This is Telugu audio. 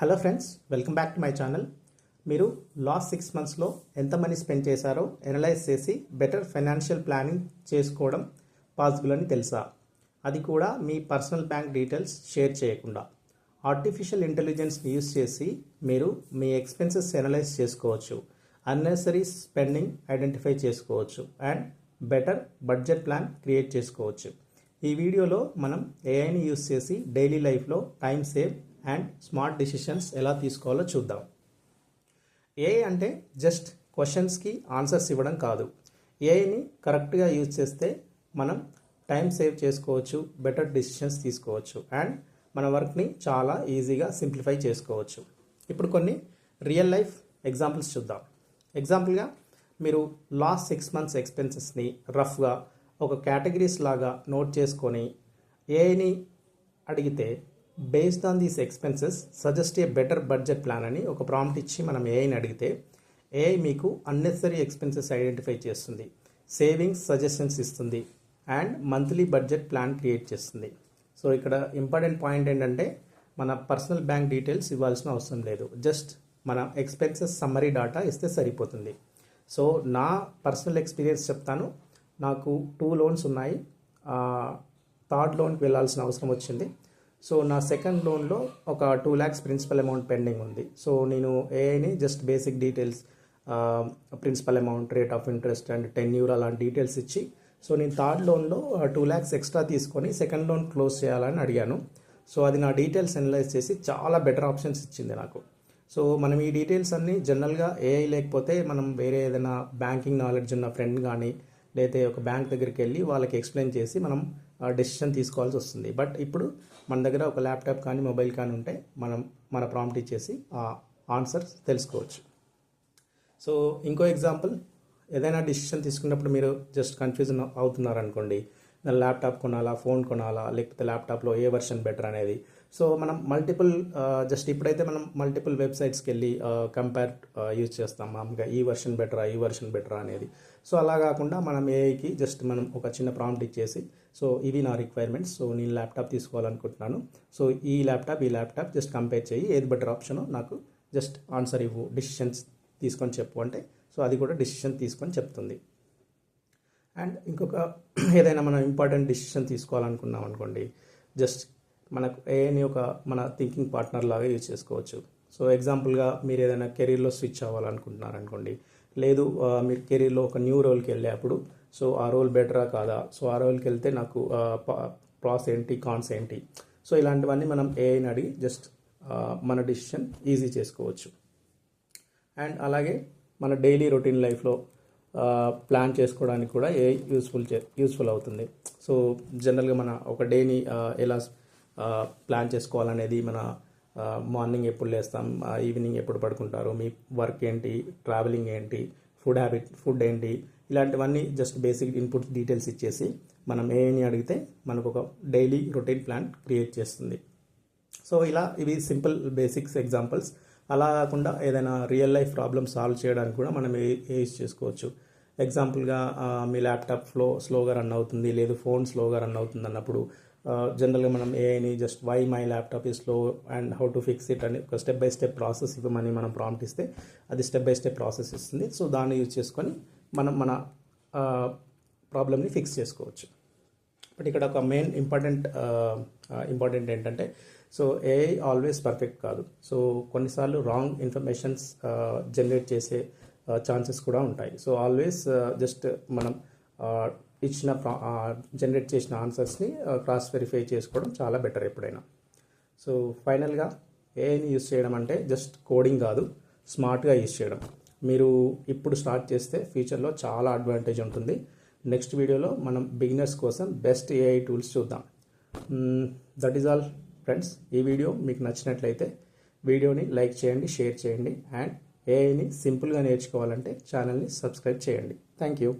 Hello friends, welcome back to my channel. మీరు లాస్ట్ 6 మంత్స్లో ఎంత మనీ స్పెండ్ చేశారో ఎనలైజ్ చేసి బెటర్ ఫైనాన్షియల్ ప్లానింగ్ చేసుకోవడం పాసిబుల్ అని తెలుసా? అది కూడా మీ పర్సనల్ బ్యాంక్ డీటెయిల్స్ షేర్ చేయకుండా. ఆర్టిఫిషియల్ ఇంటెలిజెన్స్ని యూస్ చేసి మీరు మీ ఎక్స్పెన్సెస్ ఎనలైజ్ చేసుకోవచ్చు, అన్నెసరీ స్పెండింగ్ ఐడెంటిఫై చేసుకోవచ్చు and better budget plan create చేసుకోవచ్చు. ఈ వీడియోలో మనం ఏఐని యూస్ చేసి డైలీ లైఫ్లో time save and smart decisions ఎలా తీసుకోవాలో చూద్దాం. ఏఐ అంటే జస్ట్ క్వశ్చన్స్కి ఆన్సర్స్ ఇవ్వడం కాదు. ఏఐని కరెక్ట్గా యూజ్ చేస్తే మనం టైం సేవ్ చేసుకోవచ్చు, బెటర్ డిసిషన్స్ తీసుకోవచ్చు అండ్ మన వర్క్ని చాలా ఈజీగా సింప్లిఫై చేసుకోవచ్చు. ఇప్పుడు కొన్ని రియల్ లైఫ్ ఎగ్జాంపుల్స్ చూద్దాం. ఎగ్జాంపుల్గా మీరు లాస్ట్ 6 మంత్స్ ఎక్స్పెన్సెస్ని రఫ్గా ఒక కేటగిరీస్ లాగా నోట్ చేసుకొని ఏఐని అడిగితే based on these expenses suggest A better budget plan అని ఒక ప్రాంప్ట్ ఇచ్చి మనం ఏఐని అడిగితే ఏఐ మీకు అన్నెసరీ ఎక్స్పెన్సెస్ ఐడెంటిఫై చేస్తుంది, సేవింగ్స్ సజెషన్స్ ఇస్తుంది and monthly budget plan create చేస్తుంది. సో ఇక్కడ ఇంపార్టెంట్ పాయింట్ ఏంటంటే మన పర్సనల్ బ్యాంక్ డీటెయిల్స్ ఇవ్వాల్సిన అవసరం లేదు, జస్ట్ మన ఎక్స్పెన్సెస్ సమ్మరీ డాటా ఇస్తే సరిపోతుంది. సో నా పర్సనల్ ఎక్స్పీరియన్స్ చెప్తాను. నాకు 2 లోన్స్ ఉన్నాయి. థర్డ్ లోన్కి వెళ్ళాల్సిన అవసరం వచ్చింది. సో నా సెకండ్ లోన్లో ఒక 2 lakhs ప్రిన్సిపల్ అమౌంట్ పెండింగ్ ఉంది. సో నేను ఏఐని just basic details, principal amount, rate of interest and tenure అలాంటి డీటెయిల్స్ ఇచ్చి, సో నేను థర్డ్ లోన్లో 2 lakhs ఎక్స్ట్రా తీసుకొని సెకండ్ లోన్ క్లోజ్ చేయాలని అడిగాను. సో అది నా డీటెయిల్స్ అనలైజ్ చేసి చాలా బెటర్ ఆప్షన్స్ ఇచ్చింది నాకు. సో మనం ఈ డీటెయిల్స్ అన్నీ జనరల్గా ఏఐ లేకపోతే మనం వేరే ఏదైనా బ్యాంకింగ్ నాలెడ్జ్ ఉన్న ఫ్రెండ్ కానీ లేకపోతే ఒక బ్యాంక్ దగ్గరికి వెళ్ళి వాళ్ళకి ఎక్స్ప్లెయిన్ చేసి మనం డెసిషన్ తీసుకోవాల్సి వస్తుంది. బట్ ఇప్పుడు మన దగ్గర ఒక ల్యాప్టాప్ కానీ మొబైల్ కానీ ఉంటే మనం మన ప్రాంప్ట్ ఇచ్చేసి ఆ ఆన్సర్స్ తెలుసుకోవచ్చు. సో ఇంకో ఎగ్జాంపుల్, ఏదైనా డిసిషన్ తీసుకున్నప్పుడు మీరు జస్ట్ కన్ఫ్యూజన్ అవుతున్నారనుకోండి, ల్యాప్టాప్ కొనాలా, ఫోన్ కొనాలా, లేకపోతే ల్యాప్టాప్లో ఏ వర్షన్ బెటర్ అనేది. సో మనం జస్ట్ ఇప్పుడైతే మనం మల్టిపుల్ వెబ్సైట్స్కి వెళ్ళి కంపేర్ యూజ్ చేస్తాం మామూలుగా, ఈ వర్షన్ బెటరా అనేది. సో అలా కాకుండా మనం ఏఐకి జస్ట్ మనం ఒక చిన్న ప్రాంప్ట్ ఇచ్చేసి, సో ఇవి నా రిక్వైర్మెంట్స్, సో నేను ల్యాప్టాప్ తీసుకోవాలనుకుంటున్నాను, సో ఈ ల్యాప్టాప్ జస్ట్ కంపేర్ చేయి, ఏది బెటర్ ఆప్షనో నాకు జస్ట్ ఆన్సర్ ఇవ్వు, డిసిషన్స్ తీసుకొని చెప్పు అంటే, సో అది కూడా డిసిషన్ తీసుకొని చెప్తుంది. అండ్ ఇంకొక ఏదైనా మనం ఇంపార్టెంట్ డిసిషన్ తీసుకోవాలనుకున్నాం అనుకోండి, జస్ట్ మనకు ఏఐని ఒక మన థింకింగ్ పార్ట్నర్ లాగా యూజ్ చేసుకోవచ్చు. సో ఎగ్జాంపుల్గా మీరు ఏదైనా కెరీర్లో స్విచ్ అవ్వాలనుకుంటున్నారు అనుకోండి, లేదు మీరు కెరీర్లో ఒక న్యూ రోల్కి వెళ్ళేప్పుడు, సో ఆ రోల్ బెటరా కాదా, సో ఆ రోల్కి వెళ్తే నాకు ప్రాస్ ఏంటి, కాన్స్ ఏంటి, సో ఇలాంటివన్నీ మనం ఏఐని అడిగి జస్ట్ మన డిసిషన్ ఈజీ చేసుకోవచ్చు. అండ్ అలాగే మన డైలీ రొటీన్ లైఫ్లో ప్లాన్ చేసుకోవడానికి కూడా ఏఐ యూస్ఫుల్ అవుతుంది. సో జనరల్గా మన ఒక డేని ఎలా ప్లాన్ చేసుకోవాలనేది, మన మార్నింగ్ ఎప్పుడు లేస్తాం, ఈవినింగ్ ఎప్పుడు పడుకుంటారు, మీ వర్క్ ఏంటి, ట్రావెలింగ్ ఏంటి, ఫుడ్ ఏంటి, ఇలాంటివన్నీ జస్ట్ బేసిక్ ఇన్పుట్ డీటెయిల్స్ ఇచ్చేసి మనం ఏఐని అడిగితే మనకు ఒక డైలీ రొటీన్ ప్లాన్ క్రియేట్ చేస్తుంది. సో ఇవి సింపుల్ బేసిక్స్ ఎగ్జాంపుల్స్. అలా కాకుండా ఏదైనా రియల్ లైఫ్ ప్రాబ్లమ్ సాల్వ్ చేయడానికి కూడా మనం యూజ్ చేసుకోవచ్చు. ఎగ్జాంపుల్గా మీ ల్యాప్టాప్ స్లోగా రన్ అవుతుంది, లేదు ఫోన్ స్లోగా రన్ అవుతుంది అన్నప్పుడు జనరల్గా మనం ఏఐని జస్ట్ వై మై ల్యాప్టాప్ ఈ slow and how to fix it అని ఒక స్టెప్ బై స్టెప్ ప్రాసెస్ ఇవ్వమని మనం ప్రాంప్ట్ ఇస్తే అది స్టెప్ బై స్టెప్ ప్రాసెస్ ఇస్తుంది. సో దాన్ని యూజ్ చేసుకొని మనం మన ప్రాబ్లమ్ని ఫిక్స్ చేసుకోవచ్చు. బట్ ఇక్కడ ఒక మెయిన్ ఇంపార్టెంట్ ఏంటంటే, సో ఏఐ ఆల్వేస్ పర్ఫెక్ట్ కాదు. సో కొన్నిసార్లు రాంగ్ ఇన్ఫర్మేషన్స్ జనరేట్ చేసే ఛాన్సెస్ కూడా ఉంటాయి. సో ఆల్వేస్ జస్ట్ మనం ఇచ్చిన జనరేట్ చేసిన ఆన్సర్స్ని క్రాస్ వెరిఫై చేసుకోవడం చాలా బెటర్ ఎప్పుడైనా. సో ఫైనల్గా ఏఐని యూజ్ చేయడం అంటే జస్ట్ కోడింగ్ కాదు, స్మార్ట్గా యూజ్ చేయడం. మీరు ఇప్పుడు స్టార్ట్ చేస్తే ఫ్యూచర్లో చాలా అడ్వాంటేజ్ ఉంటుంది. నెక్స్ట్ వీడియోలో మనం బిగినర్స్ కోసం బెస్ట్ ఏఐ టూల్స్ చూద్దాం. That is all friends. ఈ వీడియో మీకు నచ్చినట్లయితే వీడియోని లైక్ చేయండి, షేర్ చేయండి అండ్ ఏఐని సింపుల్గా నేర్చుకోవాలంటే ఛానల్ని సబ్స్క్రైబ్ చేయండి. Thank you.